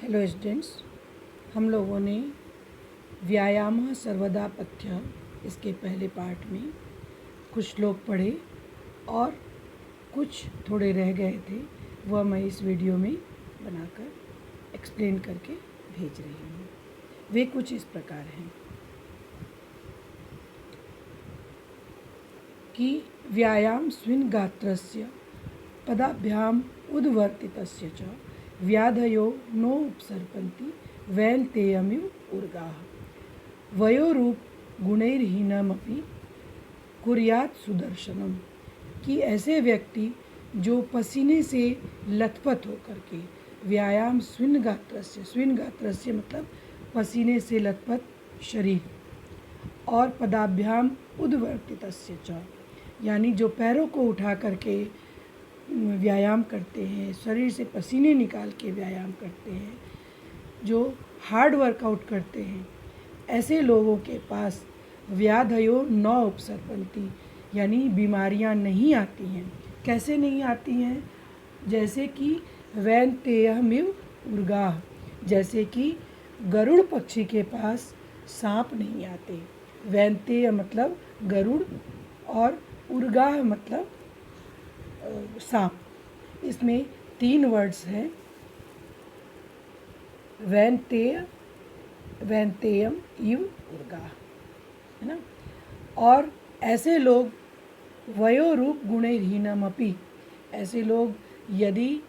Hello students, हम लोगों ने व्यायाम सर्वदा पथ्य इसके पहले पार्ट में कुछ श्लोक पढ़े और कुछ थोड़े रह गए थे। वह मैं इस वीडियो में बनाकर एक्सप्लेन करके भेज रही हूँ। वे कुछ इस प्रकार हैं कि व्यायाम स्विन गात्रस्य पदाभ्याम उद्वर्तितस्य च व्याधयो नो उपसर्पन्ति वैन तेयमिव उर्गाः वयोरूप गुणैर्हीनमपि कुर्यात् सुदर्शनम। कि ऐसे व्यक्ति जो पसीने से लथपथ होकर के व्यायाम स्विन गात्रस्य मतलब पसीने से लथपथ शरीर और पदाभ्याम उद्वर्तितस्य च यानी जो पैरों को उठा करके व्यायाम करते हैं, शरीर से पसीने निकाल के व्यायाम करते हैं, जो हार्ड वर्कआउट करते हैं, ऐसे लोगों के पास व्याधयो न उपसर्पन्ति यानी बीमारियां नहीं आती हैं। कैसे नहीं आती हैं? जैसे कि वैन तेयमिव उर्गाः, जैसे कि गरुड़ पक्षी के पास सांप नहीं आते। वैनतेय मतलब गरुड़ और उर्गाः मतलब सांप। इसमें 3 वर्ड्स हैं, वैनतेयम इव उर्गाः, है ना। और ऐसे लोग वयोरूप गुणैर्हीनमपि, ऐसे लोग यदि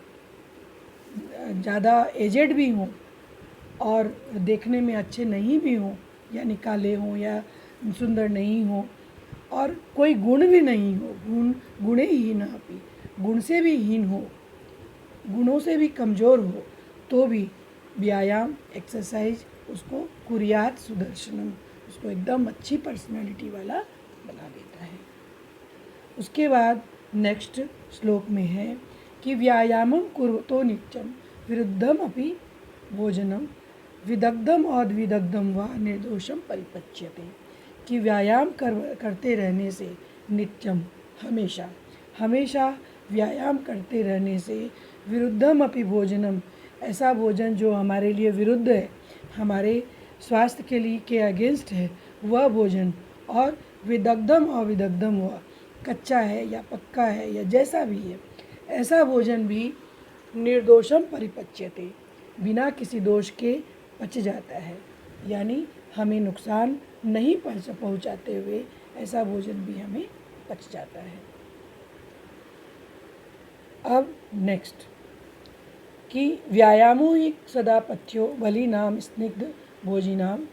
ज़्यादा एजेड भी हों और देखने में अच्छे नहीं भी हों, यानी काले हों या सुंदर नहीं हों, और कोई गुण भी नहीं हो, गुणे हीन अपि, गुण से भी हीन हो, गुणों से भी कमज़ोर हो, तो भी व्यायाम एक्सरसाइज उसको कुर्यात सुदर्शनम, उसको एकदम अच्छी पर्सनालिटी वाला बना देता है। उसके बाद नेक्स्ट श्लोक में है कि व्यायामं कुर्वतो नित्यं विरुद्धम अपि भोजनम विदग्धम अद्विदग्धम व निर्दोषम परिपच्यते। कि व्यायाम करते रहने से नित्यम हमेशा व्यायाम करते रहने से विरुद्धम अपि भोजनम, ऐसा भोजन जो हमारे लिए विरुद्ध है, हमारे स्वास्थ्य के लिए के अगेंस्ट है, वह भोजन, और विदग्धम अविदग्धम हुआ, कच्चा है या पक्का है या जैसा भी है, ऐसा भोजन भी निर्दोषम परिपच्यते, बिना किसी दोष के पच जाता है, यानी हमें नुकसान नहीं पहुंचाते हुए ऐसा भोजन भी हमें पच जाता है। अब नेक्स्ट कि व्यायामो ही सदा पथ्यो बलिनाम स्निग्ध भोजिनाम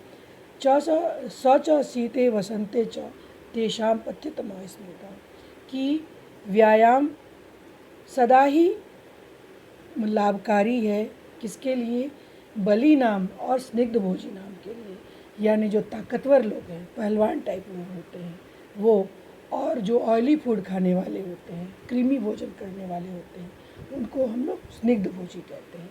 स च शीते वसंते च तेषां पथ्यतमः स्मृता। कि व्यायाम सदा ही लाभकारी है, किसके लिए? बली नाम और स्निग्ध भोजी नाम के लिए, यानी जो ताकतवर लोग हैं, पहलवान टाइप लोग होते हैं वो, और जो ऑयली फूड खाने वाले होते हैं, क्रीमी भोजन करने वाले होते हैं, उनको हम लोग स्निग्ध भोजी कहते हैं।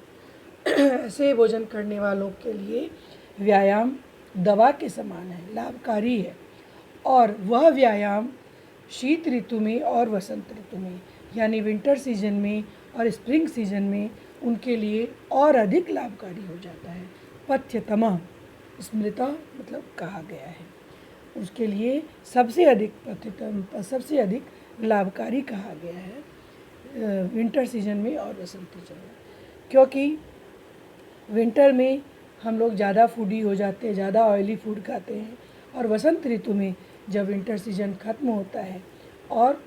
ऐसे भोजन करने वालों के लिए व्यायाम दवा के समान है, लाभकारी है, और वह व्यायाम शीत ऋतु में और वसंत ऋतु में, यानी विंटर सीजन में और स्प्रिंग सीजन में उनके लिए और अधिक लाभकारी हो जाता है। पथ्यतमः स्मृता मतलब कहा गया है, उसके लिए सबसे अधिक लाभकारी कहा गया है विंटर सीजन में और वसंत सीजन में। क्योंकि विंटर में हम लोग ज़्यादा फूडी हो जाते हैं, ज़्यादा ऑयली फूड खाते हैं, और वसंत ऋतु में जब विंटर सीजन ख़त्म होता है और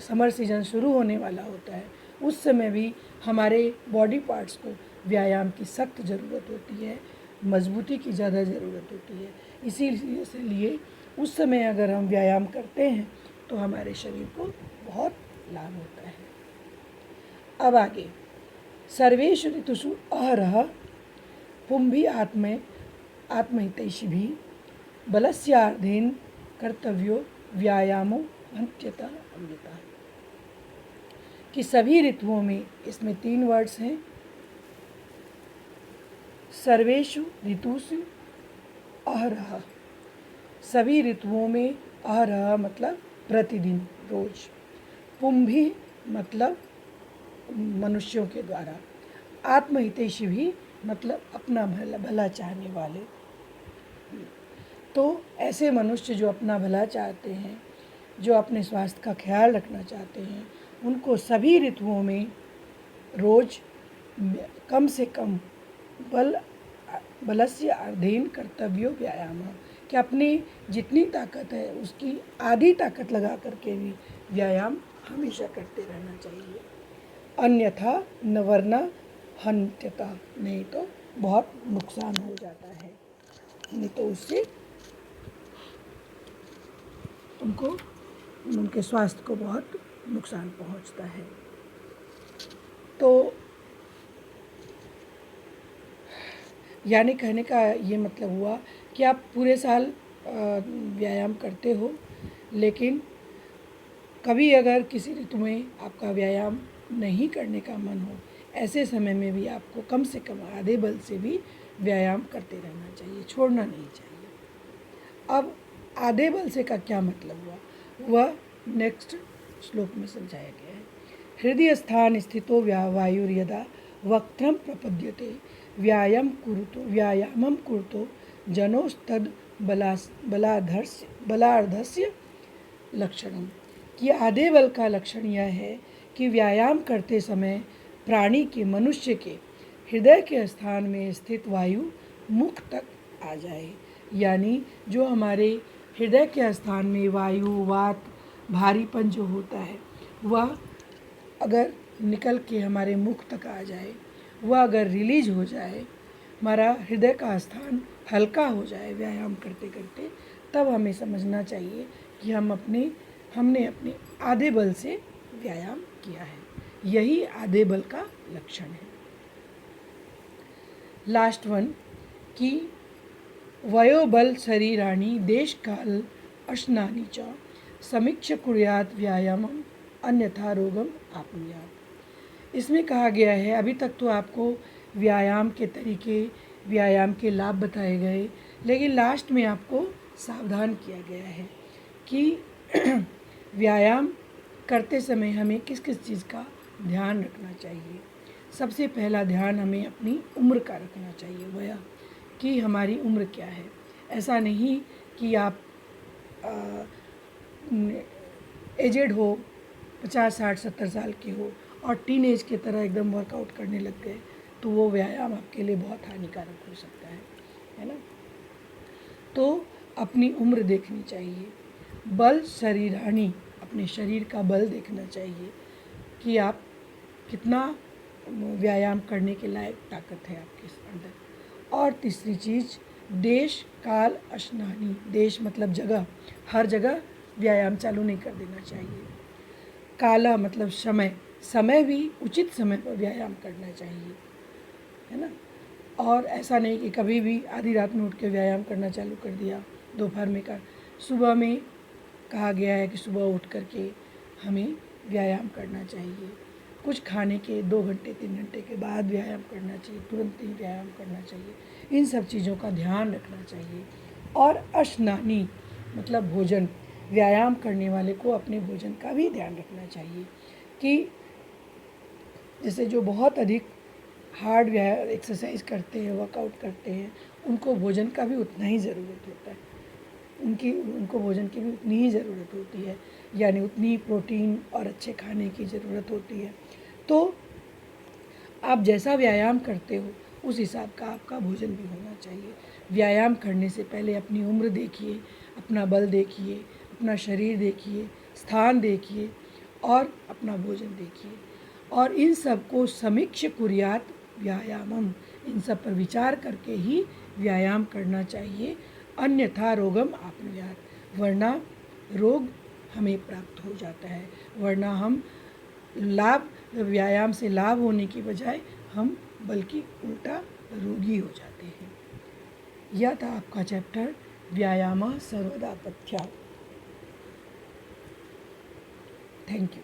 समर सीजन शुरू होने वाला होता है, उस समय भी हमारे बॉडी पार्ट्स को व्यायाम की सख्त ज़रूरत होती है, मजबूती की ज़्यादा ज़रूरत होती है। इसीलिए उस समय अगर हम व्यायाम करते हैं तो हमारे शरीर को बहुत लाभ होता है। अब आगे, सर्वेषु ऋतुषु अहरः पुंभी आत्महितैषिभिः बलस्यार्धेन कर्तव्यो व्यायामो अंत्यतः अमृतः। कि सभी ऋतुओं में, इसमें 3 वर्ड्स हैं, सर्वेषु ऋतुषु अहरः, सभी ऋतुओं में, अहरः मतलब प्रतिदिन, रोज, पुंभी मतलब मनुष्यों के द्वारा, आत्महितैषी भी मतलब अपना भला भला चाहने वाले। तो ऐसे मनुष्य जो अपना भला चाहते हैं, जो अपने स्वास्थ्य का ख्याल रखना चाहते हैं, उनको सभी ऋतुओं में रोज कम से कम बलस्य अर्धेन कर्तव्यो व्यायाम, कि अपनी जितनी ताकत है उसकी आधी ताकत लगा करके भी व्यायाम हमेशा करते रहना चाहिए। अन्यथा नवर्ना हन्त्यता, नहीं तो बहुत नुकसान हो जाता है, नहीं तो उससे उनको उनके स्वास्थ्य को बहुत नुकसान पहुंचता है। तो यानी कहने का ये मतलब हुआ कि आप पूरे साल व्यायाम करते हो, लेकिन कभी अगर किसी ऋतु में आपका व्यायाम नहीं करने का मन हो, ऐसे समय में भी आपको कम से कम आधे बल से भी व्यायाम करते रहना चाहिए, छोड़ना नहीं चाहिए। अब आधे बल से का क्या मतलब हुआ, वह नेक्स्ट श्लोक में समझाया गया है। हृदय स्थान स्थितो वायुर्यदा वक्त्रम प्रपद्यते व्यायामं कुरुतो जनोस्तद बलार्धस्य लक्षणम, कि आधे बल का लक्षण यह है कि व्यायाम करते समय प्राणी के, मनुष्य के हृदय के स्थान में स्थित वायु मुख तक आ जाए। यानी जो हमारे हृदय के स्थान में वायु, वात, भारीपन जो होता है, वह अगर निकल के हमारे मुख तक आ जाए, वह अगर रिलीज हो जाए, हमारा हृदय का स्थान हल्का हो जाए व्यायाम करते करते, तब हमें समझना चाहिए कि हमने अपने आधे बल से व्यायाम किया है। यही आधे बल का लक्षण है। लास्ट वन, कि वयोबल शरीराणि देश काल अश्नानि च समीक्ष कुर्यात् व्यायामम अन्यथा रोगम आपनुयात्। इसमें कहा गया है, अभी तक तो आपको व्यायाम के तरीके, व्यायाम के लाभ बताए गए, लेकिन लास्ट में आपको सावधान किया गया है कि व्यायाम करते समय हमें किस किस चीज़ का ध्यान रखना चाहिए। सबसे पहला ध्यान हमें अपनी उम्र का रखना चाहिए, वह कि हमारी उम्र क्या है। ऐसा नहीं कि आप एजेड हो, 50, 60, 70 साल के हो और टीनेज की तरह एकदम वर्कआउट करने लग गए, तो वो व्यायाम आपके लिए बहुत हानिकारक हो सकता है ना। तो अपनी उम्र देखनी चाहिए। बल शरीराणि, अपने शरीर का बल देखना चाहिए कि आप कितना व्यायाम करने के लायक ताकत है आपके अंदर। और तीसरी चीज़, देश काल अश्नानि, देश मतलब जगह, हर जगह व्यायाम चालू नहीं कर देना चाहिए। काला मतलब समय, समय भी उचित समय पर व्यायाम करना चाहिए, है ना। और ऐसा नहीं कि कभी भी आधी रात में उठ के व्यायाम करना चालू कर दिया, दोपहर में कर। सुबह में कहा गया है कि सुबह उठ करके हमें व्यायाम करना चाहिए। कुछ खाने के 2 घंटे 3 घंटे के बाद व्यायाम करना चाहिए, तुरंत ही व्यायाम करना चाहिए। इन सब चीज़ों का ध्यान रखना चाहिए। और अश्नानि मतलब भोजन, व्यायाम करने वाले को अपने भोजन का भी ध्यान रखना चाहिए कि जैसे जो बहुत अधिक हार्ड एक्सरसाइज करते हैं, वर्कआउट करते हैं, उनको भोजन का भी उतना ही ज़रूरत होता है, उनको भोजन की भी उतनी ही ज़रूरत होती है, यानी उतनी प्रोटीन और अच्छे खाने की ज़रूरत होती है। तो आप जैसा व्यायाम करते हो उस हिसाब का आपका भोजन भी होना चाहिए। व्यायाम करने से पहले अपनी उम्र देखिए, अपना बल देखिए, अपना शरीर देखिए, स्थान देखिए और अपना भोजन देखिए, और इन सब को समीक्ष कुर्यात व्यायामम, इन सब पर विचार करके ही व्यायाम करना चाहिए। अन्यथा रोगम आपनुयात्, वरना रोग हमें प्राप्त हो जाता है, वरना हम व्यायाम से लाभ होने की बजाय हम बल्कि उल्टा रोगी हो जाते हैं। यह था आपका चैप्टर व्यायामः सर्वदा पथ्यात्। Thank you.